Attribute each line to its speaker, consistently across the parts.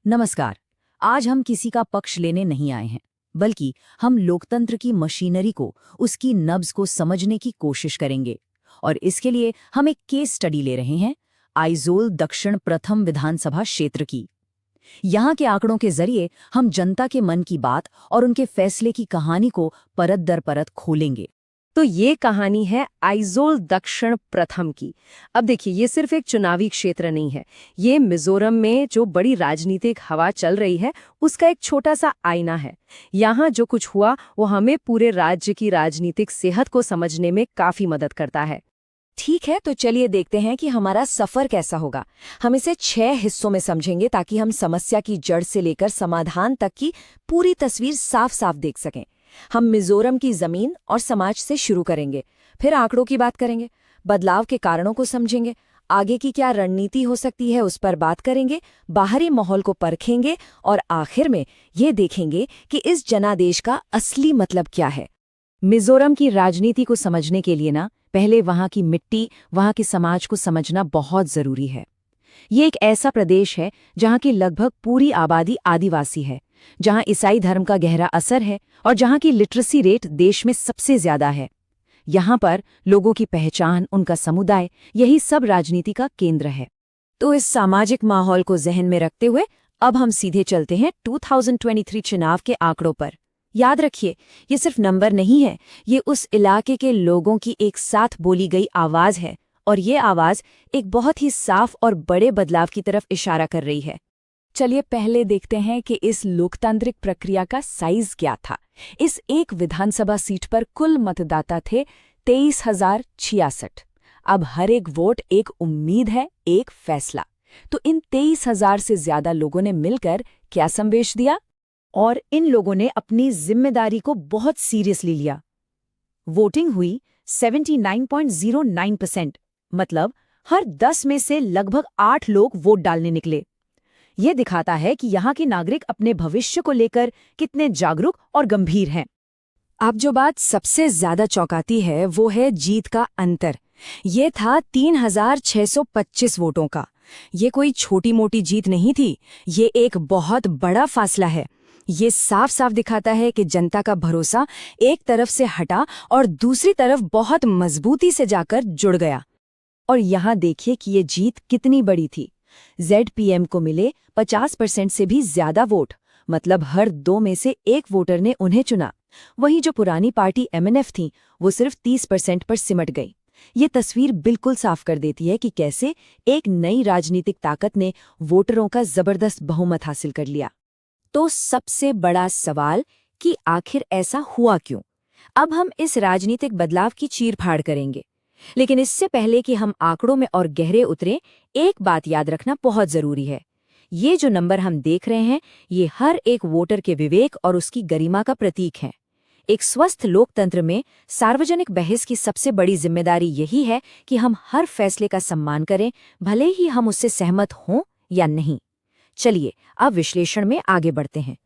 Speaker 1: नमस्कार। आज हम किसी का पक्ष लेने नहीं आए हैं, बल्कि हम लोकतंत्र की मशीनरी को, उसकी नब्ज को समझने की कोशिश करेंगे। और इसके लिए हम एक केस स्टडी ले रहे हैं, आइजोल दक्षिण प्रथम विधानसभा क्षेत्र की। यहाँ के आंकड़ों के जरिए हम जनता के मन की बात और उनके फैसले की कहानी को परत दर परत खोलेंगे।
Speaker 2: तो ये कहानी है आइजोल दक्षिण प्रथम की। अब देखिए, ये सिर्फ एक चुनावी क्षेत्र नहीं है, ये मिजोरम में जो बड़ी राजनीतिक हवा चल रही है उसका एक छोटा सा आईना है। यहाँ जो कुछ हुआ वो हमें पूरे राज्य की राजनीतिक सेहत को समझने में काफी मदद करता है।
Speaker 1: ठीक है, तो चलिए देखते हैं कि हमारा सफर कैसा होगा। हम इसे 6 हिस्सों में समझेंगे ताकि हम समस्या की जड़ से लेकर समाधान तक की पूरी तस्वीर साफ साफ देख सकें। हम मिजोरम की जमीन और समाज से शुरू करेंगे, फिर आंकड़ों की बात करेंगे, बदलाव के कारणों को समझेंगे, आगे की क्या रणनीति हो सकती है उस पर बात करेंगे, बाहरी माहौल को परखेंगे और आखिर में ये देखेंगे कि इस जनादेश का असली मतलब क्या है।
Speaker 2: मिजोरम की राजनीति को समझने के लिए पहले वहाँ की मिट्टी, वहाँ के समाज को समझना बहुत जरूरी है। ये एक ऐसा प्रदेश है जहाँ की लगभग पूरी आबादी आदिवासी है, जहाँ ईसाई धर्म का गहरा असर है और जहाँ की लिटरेसी रेट देश में सबसे ज्यादा है। यहाँ पर लोगों की पहचान, उनका समुदाय, यही सब राजनीति का केंद्र है।
Speaker 1: तो इस सामाजिक माहौल को जहन में रखते हुए अब हम सीधे चलते हैं 2023 चुनाव के आंकड़ों पर। याद रखिए, ये सिर्फ नंबर नहीं है, ये उस इलाके के लोगों की एक साथ बोली गई आवाज है, और ये आवाज एक बहुत ही साफ और बड़े बदलाव की तरफ इशारा कर रही है। चलिए पहले देखते हैं कि इस लोकतांत्रिक प्रक्रिया का साइज क्या था। इस एक विधानसभा सीट पर कुल मतदाता थे 23,066। अब हर एक वोट एक उम्मीद है, एक फैसला। तो इन 23,000 से ज्यादा लोगों ने मिलकर क्या संदेश दिया? और इन लोगों ने अपनी जिम्मेदारी को बहुत सीरियसली लिया। वोटिंग हुई 79.09%, मतलब हर 10 में से लगभग 8 लोग वोट डालने निकले। ये दिखाता है कि यहाँ के नागरिक अपने भविष्य को लेकर कितने जागरूक और गंभीर हैं। अब जो बात सबसे ज्यादा चौंकाती है वो है जीत का अंतर। ये था 3,625 वोटों का। ये कोई छोटी मोटी जीत नहीं थी, ये एक बहुत बड़ा फासला है। ये साफ साफ दिखाता है कि जनता का भरोसा एक तरफ से हटा और दूसरी तरफ बहुत मजबूती से जाकर जुड़ गया। और यहाँ देखिए कि ये जीत कितनी बड़ी थी। ZPM को मिले 50% से भी ज्यादा वोट, मतलब हर 2 में से 1 वोटर ने उन्हें चुना। वहीं जो पुरानी पार्टी MNF थी, वो सिर्फ 30% पर सिमट गई। ये तस्वीर बिल्कुल साफ कर देती है कि कैसे एक नई राजनीतिक ताकत ने वोटरों का जबरदस्त बहुमत हासिल कर लिया। तो सबसे बड़ा सवाल कि आखिर ऐसा हुआ क्यों? अब हम इस राजनीतिक बदलाव की चीरफाड़ करेंगे, लेकिन इससे पहले कि हम आंकड़ों में और गहरे उतरें, एक बात याद रखना बहुत जरूरी है। ये जो नंबर हम देख रहे हैं, ये हर एक वोटर के विवेक और उसकी गरिमा का प्रतीक है। एक स्वस्थ लोकतंत्र में सार्वजनिक बहस की सबसे बड़ी जिम्मेदारी यही है कि हम हर फैसले का सम्मान करें, भले ही हम उससे सहमत हों या नहीं। चलिए अब विश्लेषण में आगे बढ़ते हैं।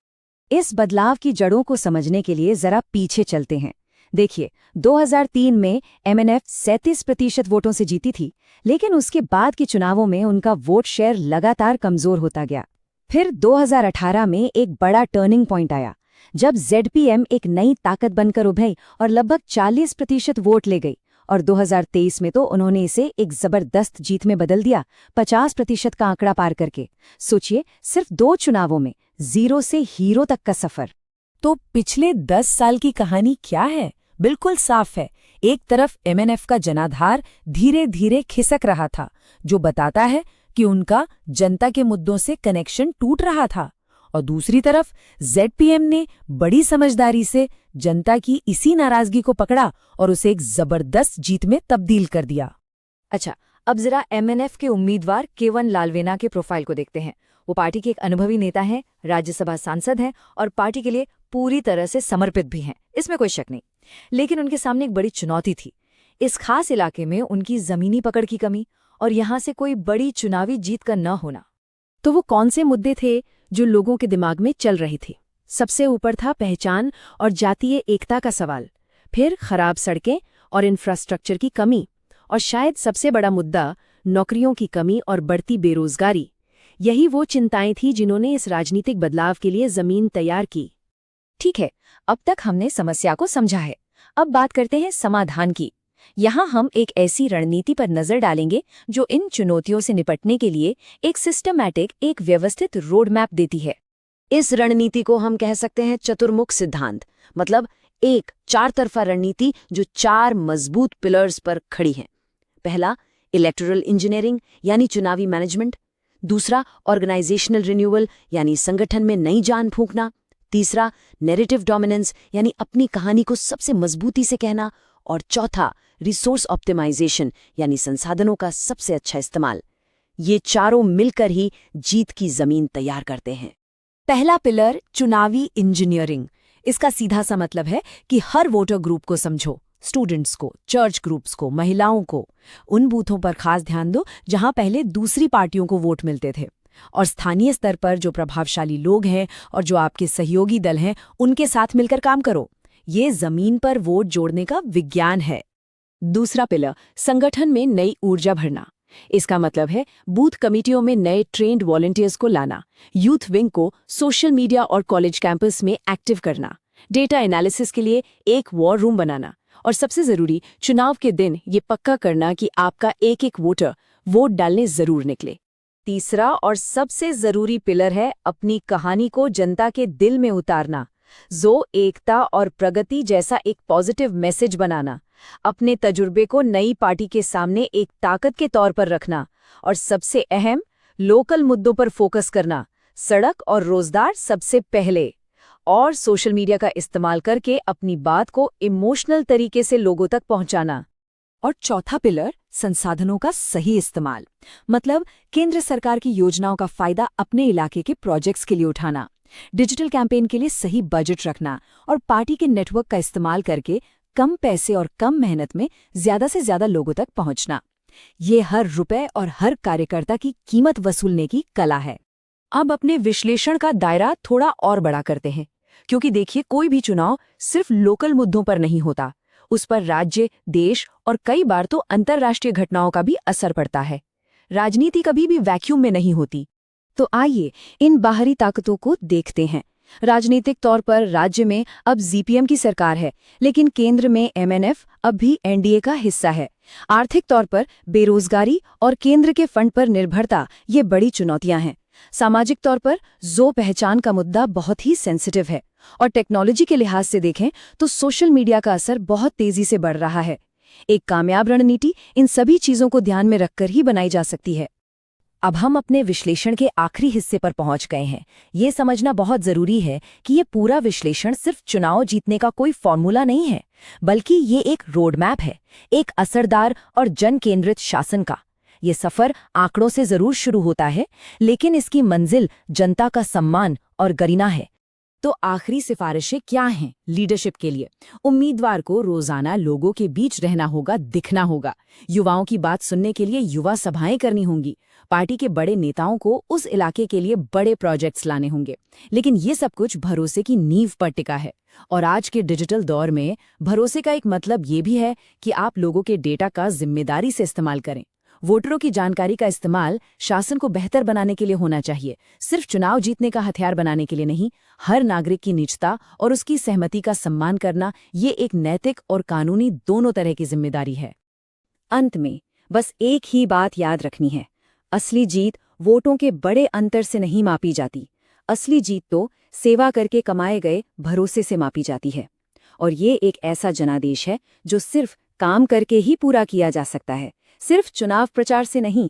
Speaker 1: इस बदलाव की जड़ों को समझने के लिए जरा पीछे चलते हैं। देखिए, 2003 में MNF 37% वोटों से जीती थी, लेकिन उसके बाद के चुनावों में उनका वोट शेयर लगातार कमजोर होता गया। फिर 2018 में एक बड़ा टर्निंग पॉइंट आया, जब ZPM एक नई ताकत बनकर उभरी और लगभग 40% वोट ले गई। और 2023 में तो उन्होंने इसे एक जबरदस्त जीत में बदल दिया, 50% का आंकड़ा पार करके। सोचिए, सिर्फ 2 चुनावों में 0 से हीरो तक का सफर। तो पिछले 10 साल की कहानी क्या है? बिल्कुल साफ है। एक तरफ MNF का जनाधार धीरे धीरे खिसक रहा था, जो बताता है कि उनका जनता के मुद्दों से कनेक्शन टूट रहा था, और दूसरी तरफ ZPM ने बड़ी समझदारी से जनता की इसी नाराजगी को पकड़ा और उसे एक जबरदस्त जीत में तब्दील कर दिया। अच्छा, अब जरा MNF के उम्मीदवार केवन लालवेना के प्रोफाइल को देखते हैं। वो पार्टी के एक अनुभवी नेता हैं, राज्यसभा सांसद हैं और पार्टी के लिए पूरी तरह से समर्पित भी हैं, इसमें कोई शक नहीं। लेकिन उनके सामने एक बड़ी चुनौती थी, इस खास इलाके में उनकी जमीनी पकड़ की कमी और यहाँ से कोई बड़ी चुनावी जीत का न होना। तो वो कौन से मुद्दे थे जो लोगों के दिमाग में चल रहे थे? सबसे ऊपर था पहचान और जातीय एकता का सवाल, फिर खराब सड़कें और इंफ्रास्ट्रक्चर की कमी, और शायद सबसे बड़ा मुद्दा नौकरियों की कमी और बढ़ती बेरोजगारी।
Speaker 2: यही वो चिंताएं थी जिन्होंने इस राजनीतिक बदलाव के लिए जमीन तैयार की।
Speaker 1: ठीक है, अब तक हमने समस्या को समझा है। अब बात करते हैं समाधान की। यहाँ हम एक ऐसी रणनीति पर नजर डालेंगे जो इन चुनौतियों से निपटने के लिए एक सिस्टमैटिक, एक व्यवस्थित रोड मैप देती है। इस रणनीति को हम कह सकते हैं चतुर्मुख सिद्धांत, मतलब एक चार तरफा रणनीति जो 4 मजबूत पिलर्स पर खड़ी है। पहला, इलेक्टोरल इंजीनियरिंग यानी चुनावी मैनेजमेंट। दूसरा, ऑर्गेनाइजेशनल रिन्यूअल यानी संगठन में नई जान फूंकना। तीसरा, नैरेटिव डोमिनेंस यानी अपनी कहानी को सबसे मजबूती से कहना। और चौथा, रिसोर्स ऑप्टिमाइजेशन यानी संसाधनों का सबसे अच्छा इस्तेमाल। ये चारों मिलकर ही जीत की जमीन तैयार करते हैं। पहला पिलर, चुनावी इंजीनियरिंग। इसका सीधा सा मतलब है कि हर वोटर ग्रुप को समझो, स्टूडेंट्स को, चर्च ग्रुप्स को, महिलाओं को। उन बूथों पर खास ध्यान दो जहां पहले दूसरी पार्टियों को वोट मिलते थे। और स्थानीय स्तर पर जो प्रभावशाली लोग हैं और जो आपके सहयोगी दल हैं, उनके साथ मिलकर काम करो। ये जमीन पर वोट जोड़ने का विज्ञान है। दूसरा पिलर, संगठन में नई ऊर्जा भरना। इसका मतलब है बूथ कमेटियों में नए ट्रेन्ड वॉलंटियर्स को लाना, यूथ विंग को सोशल मीडिया और कॉलेज कैंपस में एक्टिव करना, डेटा एनालिसिस के लिए एक वॉर रूम बनाना, और सबसे जरूरी, चुनाव के दिन ये पक्का करना कि आपका एक एक वोटर वोट डालने जरूर निकले। तीसरा और सबसे जरूरी पिलर है अपनी कहानी को जनता के दिल में उतारना, जो एकता और प्रगति जैसा एक पॉजिटिव मैसेज बनाना, अपने तजुर्बे को नई पार्टी के सामने एक ताकत के तौर पर रखना, और सबसे अहम, लोकल मुद्दों पर फोकस करना, सड़क और रोजगार सबसे पहले, और सोशल मीडिया का इस्तेमाल करके अपनी बात को इमोशनल तरीके से लोगों तक पहुंचाना। और चौथा पिलर, संसाधनों का सही इस्तेमाल, मतलब केंद्र सरकार की योजनाओं का फायदा अपने इलाके के प्रोजेक्ट्स के लिए उठाना, डिजिटल कैंपेन के लिए सही बजट रखना, और पार्टी के नेटवर्क का इस्तेमाल करके कम पैसे और कम मेहनत में ज्यादा से ज्यादा लोगों तक पहुंचना। ये हर रुपए और हर कार्यकर्ता की कीमत वसूलने की कला है। अब अपने विश्लेषण का दायरा थोड़ा और बड़ा करते हैं, क्योंकि देखिए, कोई भी चुनाव सिर्फ लोकल मुद्दों पर नहीं होता, उस पर राज्य, देश और कई बार तो अंतर्राष्ट्रीय घटनाओं का भी असर पड़ता है। राजनीति कभी भी वैक्यूम में नहीं होती। तो आइए इन बाहरी ताकतों को देखते हैं। राजनीतिक तौर पर राज्य में अब जीपीएम की सरकार है, लेकिन केंद्र में एमएनएफ अब भी एनडीए का हिस्सा है। आर्थिक तौर पर बेरोजगारी और केंद्र के फंड पर निर्भरता ये बड़ी चुनौतियां हैं। सामाजिक तौर पर जो पहचान का मुद्दा बहुत ही सेंसिटिव है, और टेक्नोलॉजी के लिहाज से देखें तो सोशल मीडिया का असर बहुत तेजी से बढ़ रहा है। एक कामयाब रणनीति इन सभी चीजों को ध्यान में रखकर ही बनाई जा सकती है। अब हम अपने विश्लेषण के आखिरी हिस्से पर पहुंच गए हैं। ये समझना बहुत जरूरी है कि ये पूरा विश्लेषण सिर्फ चुनाव जीतने का कोई फॉर्मूला नहीं है, बल्कि ये एक रोड मैप है, एक असरदार और जन केंद्रित शासन का। ये सफर आंकड़ों से जरूर शुरू होता है, लेकिन इसकी मंजिल जनता का सम्मान और गरिमा है। तो आखिरी सिफारिशें क्या हैं लीडरशिप के लिए? उम्मीदवार को रोजाना लोगों के बीच रहना होगा, दिखना होगा। युवाओं की बात सुनने के लिए युवा सभाएं करनी होंगी। पार्टी के बड़े नेताओं को उस इलाके के लिए बड़े प्रोजेक्ट्स लाने होंगे। लेकिन ये सब कुछ भरोसे की नींव पर टिका है। और आज के डिजिटल दौर में भरोसे का एक मतलब ये भी है कि आप लोगों के डेटा का जिम्मेदारी से इस्तेमाल करें। वोटरों की जानकारी का इस्तेमाल शासन को बेहतर बनाने के लिए होना चाहिए, सिर्फ चुनाव जीतने का हथियार बनाने के लिए नहीं। हर नागरिक की निजता और उसकी सहमति का सम्मान करना, ये एक नैतिक और कानूनी दोनों तरह की जिम्मेदारी है। अंत में बस एक ही बात याद रखनी है, असली जीत वोटों के बड़े अंतर से नहीं मापी जाती। असली जीत तो सेवा करके कमाए गए भरोसे से मापी जाती है। और ये एक ऐसा जनादेश है जो सिर्फ काम करके ही पूरा किया जा सकता है, सिर्फ चुनाव प्रचार से नहीं।